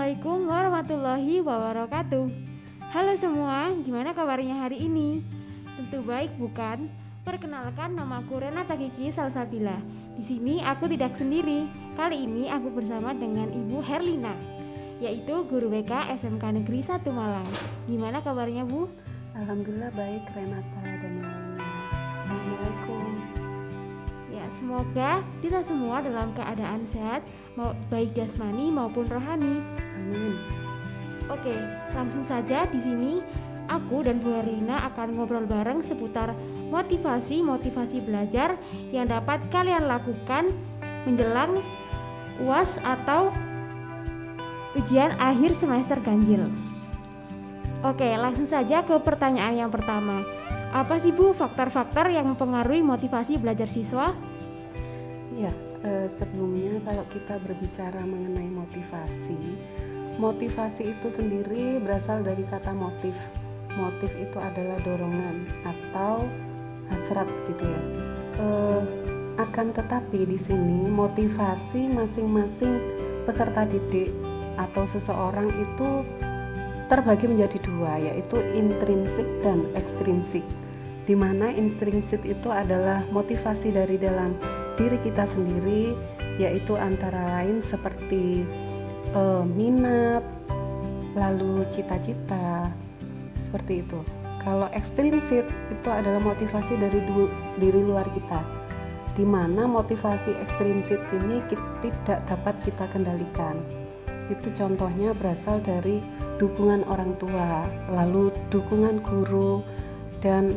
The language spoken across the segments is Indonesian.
Assalamualaikum warahmatullahi wabarakatuh. Halo semua, gimana kabarnya hari ini? Tentu baik bukan? Perkenalkan, namaku Renata Kiki Salsabila. Di sini aku tidak sendiri. Kali ini aku bersama dengan Ibu Herlina, yaitu guru BK SMK Negeri 1 Malang. Gimana kabarnya, Bu? Alhamdulillah baik Renata dan yang lainnya. Assalamualaikum. Ya, semoga kita semua dalam keadaan sehat, baik jasmani maupun rohani. Amin. Oke, langsung saja di sini aku dan Bu Herlina akan ngobrol bareng seputar motivasi belajar yang dapat kalian lakukan menjelang UAS atau ujian akhir semester ganjil. Oke, langsung saja ke pertanyaan yang pertama. Apa sih Bu faktor-faktor yang mempengaruhi motivasi belajar siswa? Ya, sebelumnya kalau kita berbicara mengenai motivasi itu sendiri berasal dari kata motif. Motif itu adalah dorongan atau hasrat gitu ya. Akan tetapi di sini motivasi masing-masing peserta didik atau seseorang itu terbagi menjadi dua, yaitu intrinsik dan ekstrinsik. Di mana intrinsik itu adalah motivasi dari dalam diri kita sendiri, yaitu antara lain seperti minat, lalu cita-cita, seperti itu. Kalau ekstrinsik itu adalah motivasi dari diri luar kita, di mana motivasi ekstrinsik ini tidak dapat kita kendalikan. Itu contohnya berasal dari dukungan orang tua, lalu dukungan guru dan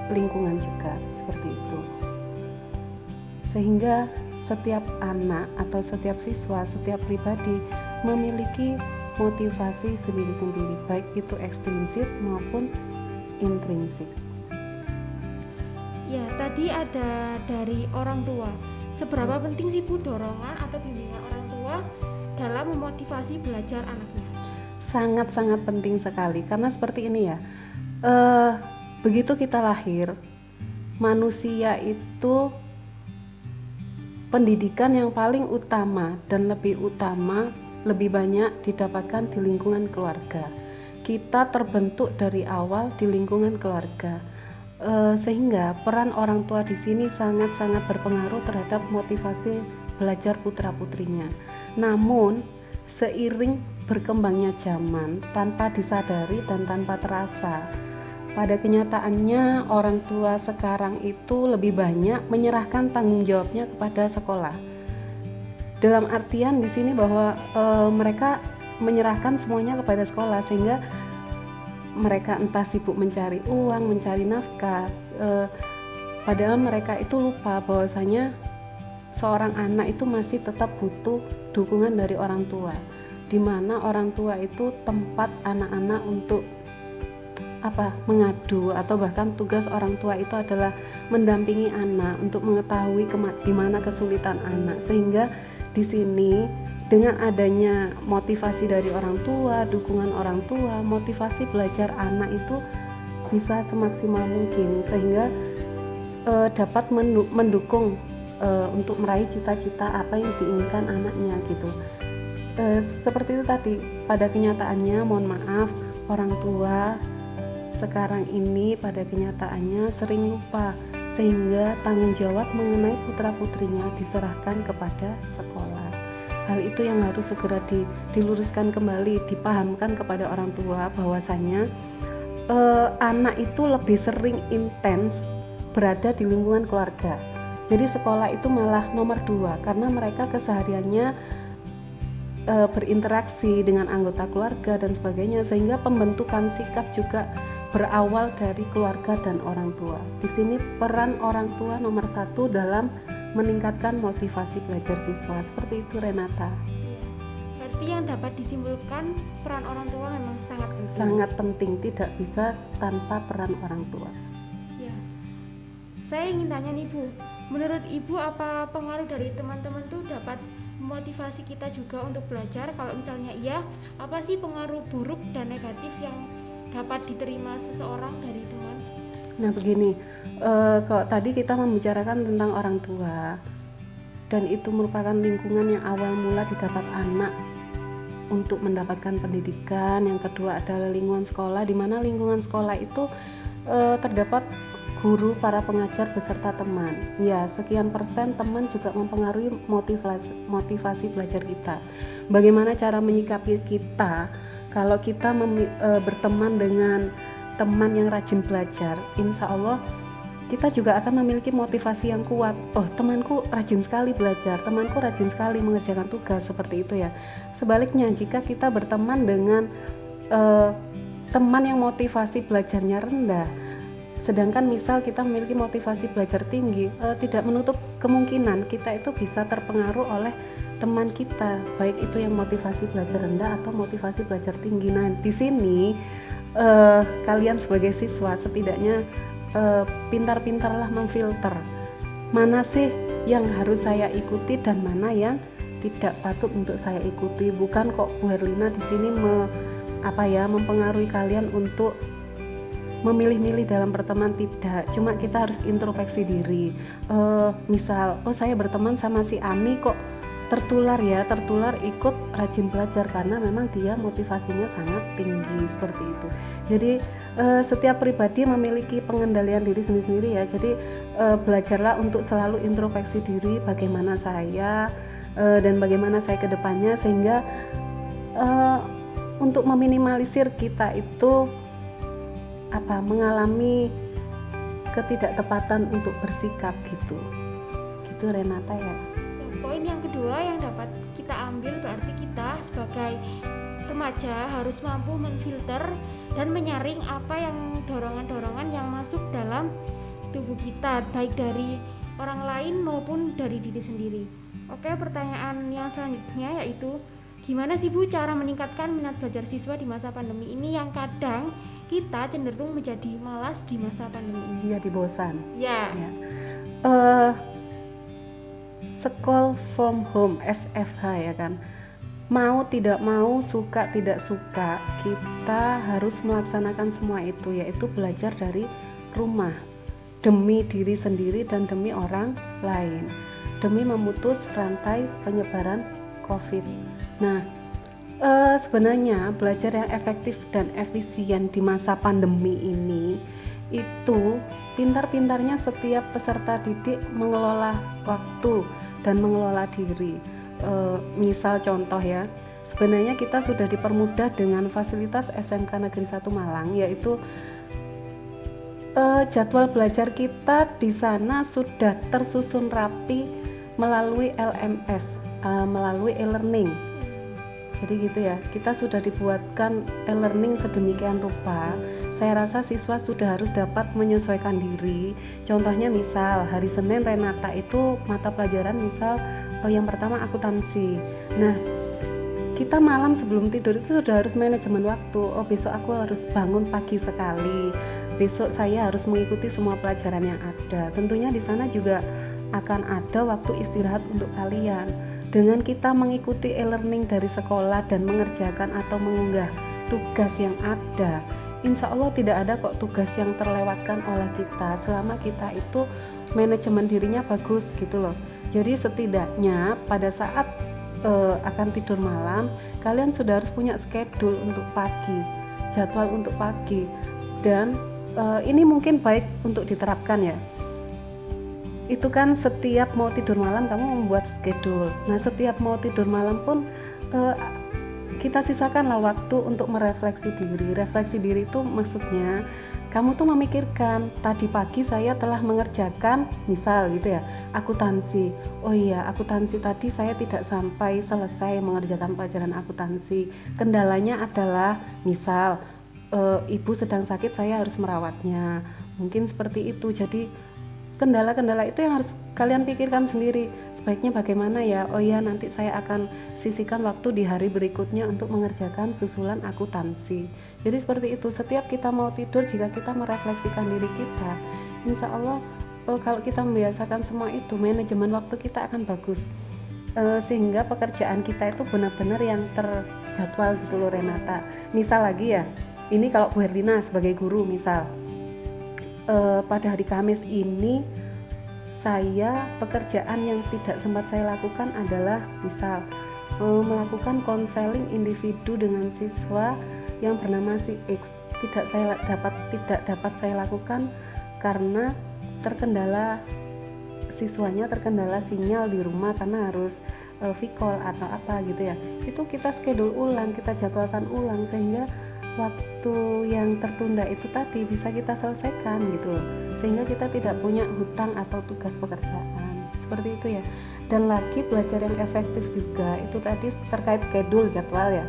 lingkungan juga, seperti itu. Sehingga setiap anak atau setiap siswa, setiap pribadi memiliki motivasi sendiri-sendiri, baik itu ekstrinsik maupun intrinsik. Ya, tadi ada dari orang tua. Seberapa penting sih Bu dorongan atau bimbingan orang tua dalam memotivasi belajar anaknya? Sangat-sangat penting sekali, karena seperti ini ya, begitu kita lahir, manusia itu pendidikan yang paling utama dan lebih banyak didapatkan di lingkungan keluarga. Kita terbentuk dari awal di lingkungan keluarga, sehingga peran orang tua di sini sangat-sangat berpengaruh terhadap motivasi belajar putra-putrinya. Namun seiring berkembangnya zaman, tanpa disadari dan tanpa terasa, pada kenyataannya orang tua sekarang itu lebih banyak menyerahkan tanggung jawabnya kepada sekolah. Dalam artian di sini bahwa mereka menyerahkan semuanya kepada sekolah, sehingga mereka entah sibuk mencari uang, mencari nafkah, padahal mereka itu lupa bahwasanya seorang anak itu masih tetap butuh dukungan dari orang tua, di mana orang tua itu tempat anak-anak untuk mengadu, atau bahkan tugas orang tua itu adalah mendampingi anak untuk mengetahui di mana kesulitan anak. Sehingga di sini dengan adanya motivasi dari orang tua, dukungan orang tua, motivasi belajar anak itu bisa semaksimal mungkin, sehingga dapat mendukung untuk meraih cita-cita apa yang diinginkan anaknya gitu. Seperti itu tadi, pada kenyataannya mohon maaf, orang tua sekarang ini pada kenyataannya sering lupa, sehingga tanggung jawab mengenai putra-putrinya diserahkan kepada sekolah. Hal itu yang harus segera diluruskan kembali, dipahamkan kepada orang tua bahwasanya anak itu lebih sering intens berada di lingkungan keluarga. Jadi sekolah itu malah nomor 2, karena mereka kesehariannya berinteraksi dengan anggota keluarga dan sebagainya, sehingga pembentukan sikap juga berawal dari keluarga dan orang tua. Di sini peran orang tua nomor 1 dalam meningkatkan motivasi belajar siswa. Seperti itu Renata. Berarti yang dapat disimpulkan peran orang tua memang sangat penting. Sangat penting, tidak bisa tanpa peran orang tua. Ya. Saya ingin tanya nih Bu, menurut Ibu apa pengaruh dari teman-teman tuh dapat memotivasi kita juga untuk belajar? Kalau misalnya iya, apa sih pengaruh buruk dan negatif yang dapat diterima seseorang dari teman? Nah begini, kalau tadi kita membicarakan tentang orang tua, dan itu merupakan lingkungan yang awal mula didapat anak untuk mendapatkan pendidikan. Yang kedua adalah lingkungan sekolah, di mana lingkungan sekolah itu terdapat guru, para pengajar beserta teman. Ya, sekian persen teman juga mempengaruhi motivasi belajar kita. Bagaimana cara menyikapi kita kalau kita berteman dengan teman yang rajin belajar? Insya Allah kita juga akan memiliki motivasi yang kuat. Oh, temanku rajin sekali belajar, temanku rajin sekali mengerjakan tugas, seperti itu ya. Sebaliknya, jika kita berteman dengan teman yang motivasi belajarnya rendah, sedangkan misal kita memiliki motivasi belajar tinggi, tidak menutup kemungkinan kita itu bisa terpengaruh oleh teman kita, baik itu yang motivasi belajar rendah atau motivasi belajar tinggi. Nah, di sini kalian sebagai siswa setidaknya pintar-pintarlah memfilter mana sih yang harus saya ikuti dan mana yang tidak patut untuk saya ikuti. Bukan kok Bu Herlina di sini mempengaruhi kalian untuk memilih-milih dalam berteman, tidak. Cuma kita harus introspeksi diri. Misal, saya berteman sama si Ani kok tertular ikut rajin belajar karena memang dia motivasinya sangat tinggi, seperti itu. Jadi setiap pribadi memiliki pengendalian diri sendiri-sendiri ya. Jadi belajarlah untuk selalu introspeksi diri, bagaimana saya dan bagaimana saya ke depannya, sehingga untuk meminimalisir kita itu mengalami ketidaktepatan untuk bersikap gitu Renata ya. Poin yang kedua yang dapat kita ambil berarti kita sebagai remaja harus mampu menfilter dan menyaring apa yang dorongan-dorongan yang masuk dalam tubuh kita, baik dari orang lain maupun dari diri sendiri. Oke, pertanyaan yang selanjutnya yaitu gimana sih Bu cara meningkatkan minat belajar siswa di masa pandemi ini yang kadang kita cenderung menjadi malas di masa pandemi ini? Jadi bosan. Ya. School from home, SFH ya kan. Mau tidak mau, suka tidak suka, kita harus melaksanakan semua itu, yaitu belajar dari rumah demi diri sendiri dan demi orang lain, demi memutus rantai penyebaran COVID. Nah, sebenarnya belajar yang efektif dan efisien di masa pandemi ini itu pintar-pintarnya setiap peserta didik mengelola waktu dan mengelola diri. Misal contoh ya, sebenarnya kita sudah dipermudah dengan fasilitas SMK Negeri 1 Malang, yaitu jadwal belajar kita di sana sudah tersusun rapi melalui LMS, melalui e-learning. Jadi gitu ya, kita sudah dibuatkan e-learning sedemikian rupa. Saya rasa siswa sudah harus dapat menyesuaikan diri. Contohnya misal hari Senin Renata itu mata pelajaran misal yang pertama akuntansi. Nah, kita malam sebelum tidur itu sudah harus manajemen waktu. Besok aku harus bangun pagi sekali. Besok saya harus mengikuti semua pelajaran yang ada. Tentunya di sana juga akan ada waktu istirahat untuk kalian. Dengan kita mengikuti e-learning dari sekolah dan mengerjakan atau mengunggah tugas yang ada, insya Allah tidak ada kok tugas yang terlewatkan oleh kita selama kita itu manajemen dirinya bagus gitu loh. Jadi setidaknya pada saat akan tidur malam, kalian sudah harus punya schedule untuk pagi, jadwal untuk pagi. Dan ini mungkin baik untuk diterapkan ya. Itu kan setiap mau tidur malam kamu membuat schedule. Nah, setiap mau tidur malam pun kita sisakanlah waktu untuk merefleksi diri. Refleksi diri itu maksudnya kamu tuh memikirkan, tadi pagi saya telah mengerjakan misal gitu ya, akuntansi. Oh iya, akuntansi tadi saya tidak sampai selesai mengerjakan pelajaran akuntansi. Kendalanya adalah misal ibu sedang sakit, saya harus merawatnya. Mungkin seperti itu. Jadi kendala-kendala itu yang harus kalian pikirkan sendiri. Sebaiknya bagaimana ya? Oh ya, nanti saya akan sisihkan waktu di hari berikutnya untuk mengerjakan susulan akuntansi. Jadi seperti itu. Setiap kita mau tidur, jika kita merefleksikan diri kita, insya Allah kalau kita membiasakan semua itu, manajemen waktu kita akan bagus. Sehingga pekerjaan kita itu benar-benar yang terjadwal gitu loh Renata. Misal lagi ya, ini kalau Bu Herlina sebagai guru misal, pada hari Kamis ini pekerjaan yang tidak sempat saya lakukan adalah misal melakukan konseling individu dengan siswa yang bernama si X. Tidak dapat saya lakukan karena siswanya terkendala sinyal di rumah karena harus V-call atau apa gitu ya. Itu kita schedule ulang, kita jadwalkan ulang sehingga waktu yang tertunda itu tadi bisa kita selesaikan gitu loh, sehingga kita tidak punya hutang atau tugas pekerjaan seperti itu ya. Dan lagi belajar yang efektif juga itu tadi terkait schedule jadwal ya.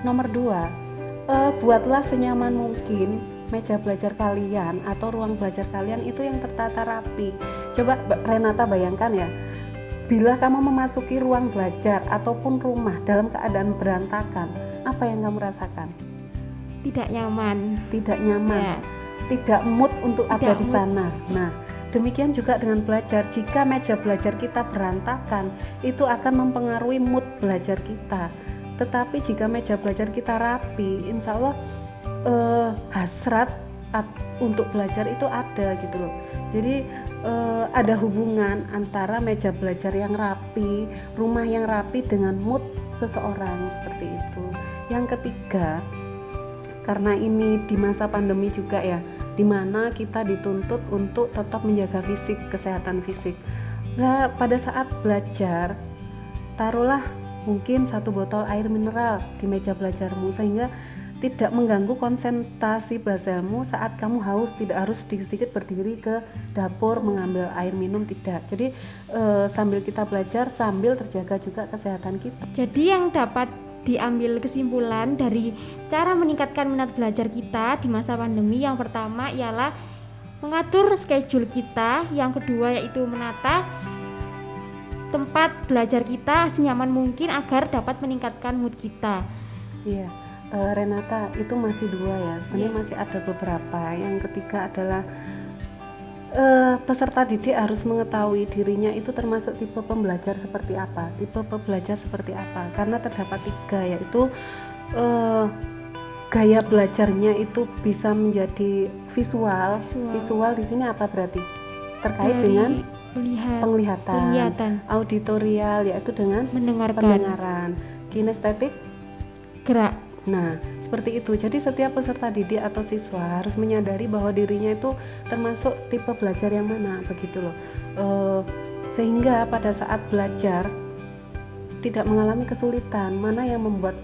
Nomor 2, buatlah senyaman mungkin meja belajar kalian atau ruang belajar kalian itu yang tertata rapi. Coba Renata bayangkan ya, bila kamu memasuki ruang belajar ataupun rumah dalam keadaan berantakan, apa yang kamu rasakan? Tidak nyaman, ya. Tidak mood untuk ada di sana. Nah, demikian juga dengan belajar. Jika meja belajar kita berantakan, itu akan mempengaruhi mood belajar kita. Tetapi jika meja belajar kita rapi, insya Allah hasrat untuk belajar itu ada gitu loh. Jadi ada hubungan antara meja belajar yang rapi, rumah yang rapi dengan mood seseorang seperti itu. Yang ketiga, karena ini di masa pandemi juga ya, dimana kita dituntut untuk tetap menjaga fisik, kesehatan fisik. Nah, pada saat belajar, taruhlah mungkin 1 botol air mineral di meja belajarmu sehingga tidak mengganggu konsentrasi belajarmu saat kamu haus. Tidak harus sedikit-sedikit berdiri ke dapur mengambil air minum, tidak. Jadi sambil kita belajar, sambil terjaga juga kesehatan kita. Jadi yang dapat diambil kesimpulan dari cara meningkatkan minat belajar kita di masa pandemi, yang pertama ialah mengatur schedule kita, yang kedua yaitu menata tempat belajar kita senyaman mungkin agar dapat meningkatkan mood kita. Iya, Renata, itu masih 2 ya, sebenarnya masih ada beberapa. Yang ketiga adalah peserta didik harus mengetahui dirinya itu termasuk tipe pembelajar seperti apa, karena terdapat 3, yaitu gaya belajarnya itu bisa menjadi visual di sini apa berarti terkait dengan penglihatan, auditorial yaitu dengan pendengaran, kinestetik gerak. Nah, seperti itu. Jadi setiap peserta didik atau siswa harus menyadari bahwa dirinya itu termasuk tipe belajar yang mana, begitu loh. Sehingga pada saat belajar tidak mengalami kesulitan, mana yang membuat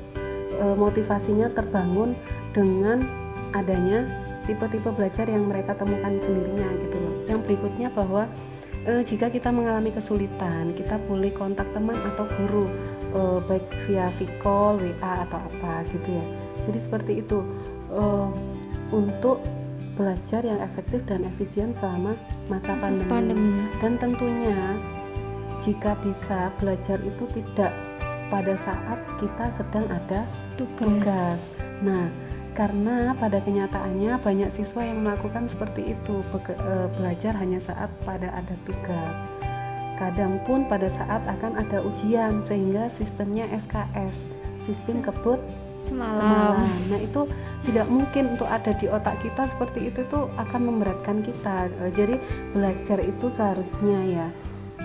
motivasinya terbangun dengan adanya tipe-tipe belajar yang mereka temukan sendirinya gitu loh. Yang berikutnya bahwa jika kita mengalami kesulitan, kita boleh kontak teman atau guru, baik via V-call, WA atau apa gitu ya. Jadi seperti itu untuk belajar yang efektif dan efisien selama masa pandemi. Dan tentunya jika bisa belajar itu tidak pada saat kita sedang ada tugas. Nah, karena pada kenyataannya banyak siswa yang melakukan seperti itu, belajar hanya saat pada ada tugas. Kadang pun pada saat akan ada ujian, sehingga sistemnya SKS, sistem kebut semalam. Nah, itu tidak mungkin untuk ada di otak kita seperti itu tuh akan memberatkan kita. Jadi belajar itu seharusnya ya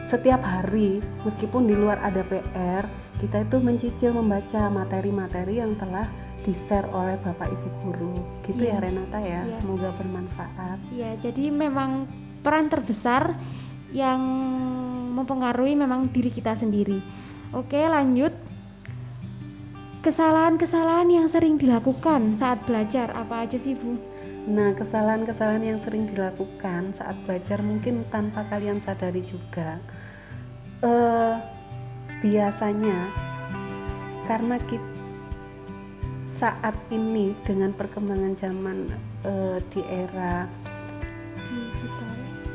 setiap hari, meskipun di luar ada PR, kita itu mencicil membaca materi-materi yang telah di-share oleh Bapak Ibu guru. Gitu ya Renata ya. Semoga bermanfaat. Ya, jadi memang peran terbesar yang mempengaruhi memang diri kita sendiri. Oke, lanjut. Kesalahan-kesalahan yang sering dilakukan saat belajar apa aja sih, Bu? Nah, kesalahan-kesalahan yang sering dilakukan saat belajar mungkin tanpa kalian sadari juga. Biasanya karena kita saat ini dengan perkembangan zaman di era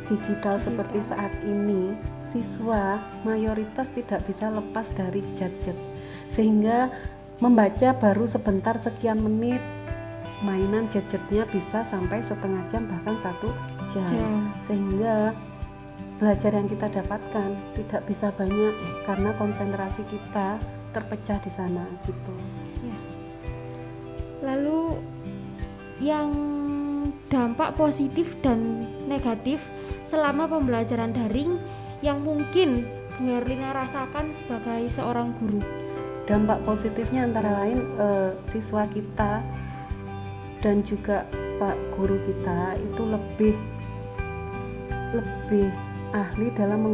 digital seperti saat ini, siswa mayoritas tidak bisa lepas dari gadget, sehingga membaca baru sebentar sekian menit, mainan gadgetnya bisa sampai setengah jam bahkan 1 jam. Sehingga belajar yang kita dapatkan tidak bisa banyak karena konsentrasi kita terpecah di sana gitu. Ya. Lalu yang dampak positif dan negatif selama pembelajaran daring yang mungkin Bu Herlina rasakan sebagai seorang guru? Dampak positifnya antara lain siswa kita dan juga Pak Guru kita itu lebih ahli dalam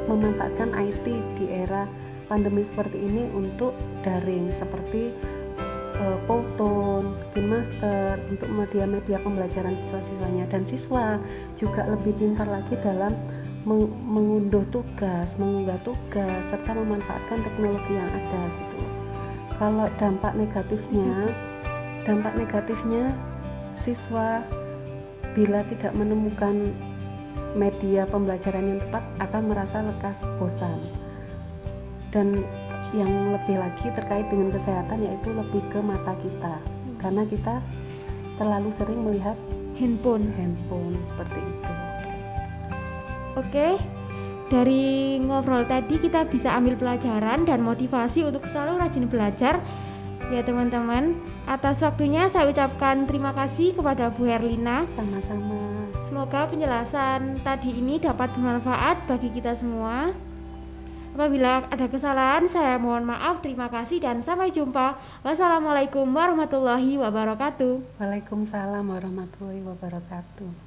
memanfaatkan IT di era pandemi seperti ini untuk daring, seperti Powtoon, KineMaster untuk media-media pembelajaran siswa-siswanya, dan siswa juga lebih pintar lagi dalam mengunggah tugas, serta memanfaatkan teknologi yang ada gitu. Kalau dampak negatifnya siswa bila tidak menemukan media pembelajaran yang tepat akan merasa lekas bosan. Dan yang lebih lagi terkait dengan kesehatan, yaitu lebih ke mata kita, karena kita terlalu sering melihat handphone seperti itu. Oke, dari ngobrol tadi kita bisa ambil pelajaran dan motivasi untuk selalu rajin belajar ya teman-teman. Atas waktunya saya ucapkan terima kasih kepada Bu Herlina. Sama-sama. Semoga penjelasan tadi ini dapat bermanfaat bagi kita semua. Apabila ada kesalahan saya mohon maaf. Terima kasih dan sampai jumpa. Wassalamualaikum warahmatullahi wabarakatuh. Waalaikumsalam warahmatullahi wabarakatuh.